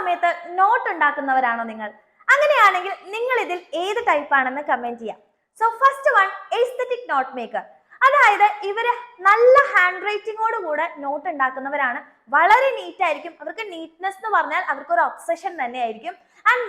സമയത്ത് നോട്ട് ഉണ്ടാക്കുന്നവരാണോ നിങ്ങൾ? അങ്ങനെയാണെങ്കിൽ നിങ്ങൾ ഇതിൽ ഏത് ടൈപ്പ് ആണെന്ന് കമന്റ് ചെയ്യാം. So first one, aesthetic note maker. അതായത് ഇവര് നല്ല ഹാൻഡ് റൈറ്റിങ്ങോട് കൂടെ നോട്ട് ഉണ്ടാക്കുന്നവരാണ്. വളരെ നീറ്റ് ആയിരിക്കും. അവർക്ക് നീറ്റ്നെസ് എന്ന് പറഞ്ഞാൽ അവർക്ക് ഒരു ഒബ്സഷൻ തന്നെയായിരിക്കും. ആൻഡ്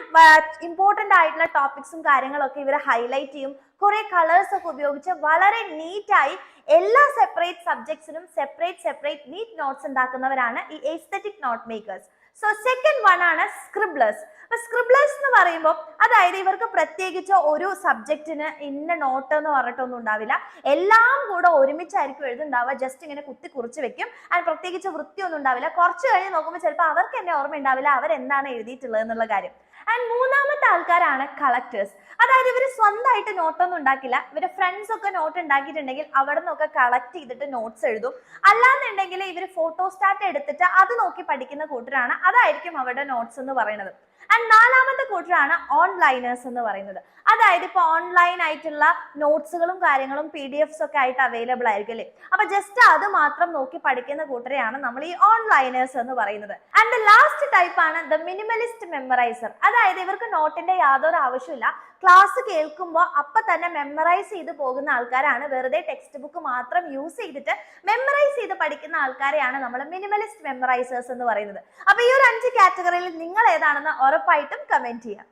ഇമ്പോർട്ടന്റ് ആയിട്ടുള്ള ടോപ്പിക്സും കാര്യങ്ങളൊക്കെ ഇവർ ഹൈലൈറ്റ് ചെയ്യും. കുറെ കളേഴ്സ് ഒക്കെ ഉപയോഗിച്ച് വളരെ നീറ്റായി എല്ലാ സെപ്പറേറ്റ് സബ്ജക്ട്സിനും സെപ്പറേറ്റ് നീറ്റ് നോട്ട്സ് ഉണ്ടാക്കുന്നവരാണ് ഈ aesthetic note makers. So second one ആണ് സ്ക്രിബ്ലേഴ്സ്. അപ്പൊ സ്ക്രിബ്ലേഴ്സ് എന്ന് പറയുമ്പോൾ അതായത് ഇവർക്ക് പ്രത്യേകിച്ച് ഒരു സബ്ജക്റ്റിന് ഇന്ന നോട്ട് എന്ന് പറഞ്ഞിട്ടൊന്നും ഉണ്ടാവില്ല. എല്ലാം കൂടെ ഒരുമിച്ചായിരിക്കും എഴുതുണ്ടാവുക. ജസ്റ്റ് ഇങ്ങനെ കുത്തി കുറിച്ച് വെക്കും. ആൻഡ് പ്രത്യേകിച്ച് വൃത്തിയൊന്നും ഉണ്ടാവില്ല. കുറച്ച് കഴിഞ്ഞ് നോക്കുമ്പോൾ ചിലപ്പോൾ അവർക്ക് തന്നെ ഓർമ്മ ഉണ്ടാവില്ല അവരെന്താണ് എഴുതിയിട്ടുള്ളത് എന്നുള്ള കാര്യം. ആൻഡ് മൂന്നാമത്തെ ആൾക്കാരാണ് കളക്ടേഴ്സ്. അതായത് ഇവർ സ്വന്തമായിട്ട് നോട്ടൊന്നും ഉണ്ടാക്കില്ല. ഇവരുടെ ഫ്രണ്ട്സ് ഒക്കെ നോട്ട് ഉണ്ടാക്കിയിട്ടുണ്ടെങ്കിൽ അവിടെ നിന്നൊക്കെ കളക്ട് ചെയ്തിട്ട് നോട്ട്സ് എഴുതും. അല്ലാന്നുണ്ടെങ്കിൽ ഇവർ ഫോട്ടോസ്റ്റാറ്റ് എടുത്തിട്ട് അത് നോക്കി പഠിക്കുന്ന കൂട്ടരാണ്. അതായിരിക്കും അവരുടെ നോട്ട്സ് എന്ന് പറയുന്നത്. ആൻഡ് നാലാമത്തെ കൂട്ടരാണ് ഓൺലൈനേഴ്സ് എന്ന് പറയുന്നത്. അതായത് ഇപ്പൊ ഓൺലൈൻ ആയിട്ടുള്ള നോട്ട്സുകളും കാര്യങ്ങളും PDF ഒക്കെ ആയിട്ട് അവൈലബിൾ ആയിരിക്കും അല്ലേ. അപ്പൊ ജസ്റ്റ് അത് മാത്രം നോക്കി പഠിക്കുന്ന കൂട്ടരെയാണ് നമ്മൾ ഈ ഓൺലൈനേഴ്സ് എന്ന് പറയുന്നത്. ആൻഡ് ലാസ്റ്റ് ടൈപ്പ് ആണ് ദ മിനിമലിസ്റ്റ് മെമ്മറൈസർ. അതായത് ഇവർക്ക് നോട്ടിന്റെ യാതൊരു ആവശ്യമില്ല. ക്ലാസ് കേൾക്കുമ്പോൾ അപ്പൊ തന്നെ മെമ്മറൈസ് ചെയ്ത് പോകുന്ന ആൾക്കാരാണ്. വെറുതെ ടെക്സ്റ്റ് ബുക്ക് മാത്രം യൂസ് ചെയ്തിട്ട് മെമ്മറൈസ് ചെയ്ത് പഠിക്കുന്ന ആൾക്കാരെയാണ് നമ്മൾ മിനിമലിസ്റ്റ് മെമ്മറൈസേഴ്സ് എന്ന് പറയുന്നത്. അപ്പൊ ഈ ഒരു 5 കാറ്റഗറിയിൽ നിങ്ങൾ ഏതാണെന്ന് ഉറപ്പായിട്ടും കമന്റ് ചെയ്യാം.